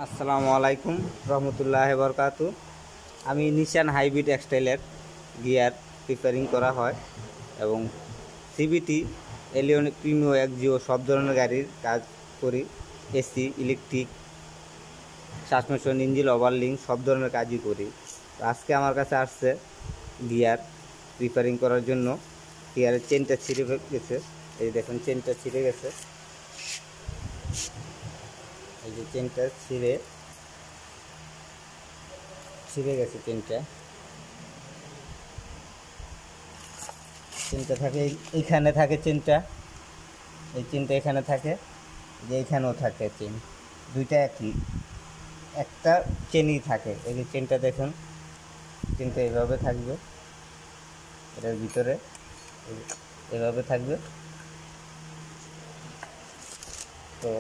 আসসালামু আলাইকুম রহমতুল্লাহ বরকাতু। আমি নিশান হাইব্রিড এক্সটাইলের গিয়ার প্রিপেয়ারিং করা হয় এবং সিবিটি এলিয়ন প্রিমিও এক্সিও সব ধরনের গাড়ির কাজ করি। এসি, ইলেকট্রিক, সাসপেনশন, ইঞ্জিন ওভারলিং সব ধরনের কাজই করি। আজকে আমার কাছে আসছে গিয়ার প্রিপেয়ারিং করার জন্য। গিয়ারের চেনটা ছিঁড়ে গেছে, এই দেখুন চেনটা ছিঁড়ে গেছে। এই যে চেনটা ছিঁড়ে গেছে। চেনটা থাকে এইখানে থাকে চেনটা, এই চেনটা এখানে থাকে, যে এইখানেও থাকে চেন, দুইটা একই, একটা চেনই থাকে। এই যে চেনটা দেখুন, চেনটা এভাবে থাকবে, এটার ভিতরে এভাবে থাকবে। তো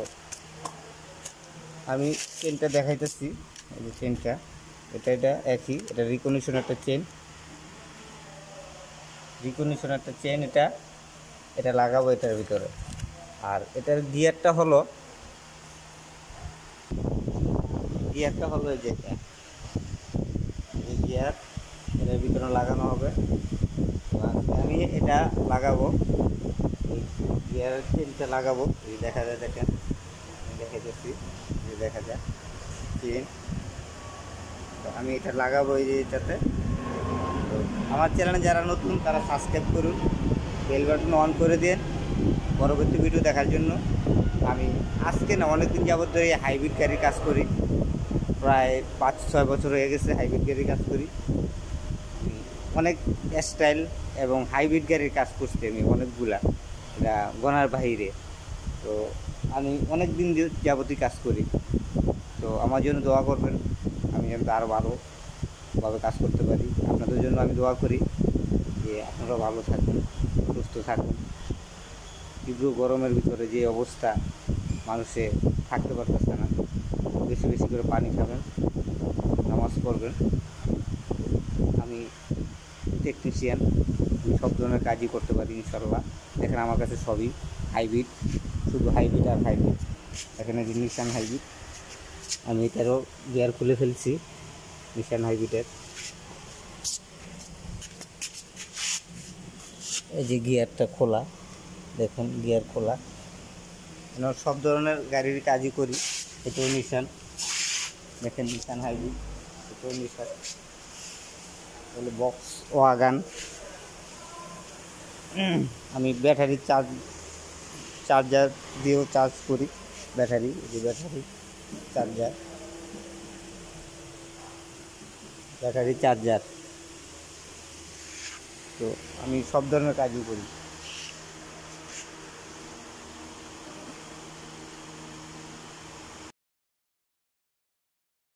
আমি চেনটা দেখাইতেছি, এই যে চেনটা, এটা একই, এটা রিকন্ডিশন একটা চেন, এটা লাগাবো এটার ভিতরে। আর এটার গিয়ারটা হলো এই যে এই গিয়ার এটার ভিতরে লাগানো হবে। আমি এটা লাগাবো, এই গিয়ারের চেনটা লাগাবো। এই দেখা যায়, দেখেন আমি দেখাইতেছি, দেখা যায় চেন। আমি এটা লাগাবো এই যে এটাতে। তো আমার চ্যানেলে যারা নতুন তারা সাবস্ক্রাইব করুন, বেল বাটন অন করে দিন পরবর্তী ভিডিও দেখার জন্য। আমি আজকে না, অনেকদিন যাবত ধরে হাইব্রিড গাড়ির কাজ করি, প্রায় 5-6 বছর হয়ে গেছে হাইব্রিড গাড়ির কাজ করি। অনেক স্টাইল এবং হাইব্রিড গাড়ির কাজ করছি আমি অনেকগুলা, এটা গনার বাহিরে। তো আমি অনেক দিন যাবতই কাজ করি। তো আমার জন্য দোয়া করবেন, আমি যাতে আরও ভালোভাবে কাজ করতে পারি। আপনাদের জন্য আমি দোয়া করি যে আপনারা ভালো থাকুন, সুস্থ থাকুন। তীব্র গরমের ভিতরে যে অবস্থা, মানুষে থাকতে পারতেছে না। বেশি বেশি করে পানি খাবেন, নামাজ পড়বেন। আমি টেকনিশিয়ান, আমি সব ধরনের কাজই করতে পারি ইনশাল্লাহ। দেখেন আমার কাছে সবই হাইব্রিড, শুধু হাইব্রিড আর হাইব্রিড। এখানে যে নিশান হাইব্রিড, আমি এটারও গিয়ার খুলে ফেলছি নিশান হাইব্রিডের। এই যে গিয়ারটা খোলা, দেখুন গিয়ার খোলা। সব ধরনের গাড়ির কাজই করি। এটাও নিশান, দেখেন নিশান হাইব্রিড, এটাও নিশান, তাহলে বক্স ওয়াগান। আমি ব্যাটারি চার্জার দিয়েও চার্জ করি, ব্যাটারি চার্জার। তো আমি সব ধরনের কাজই করি।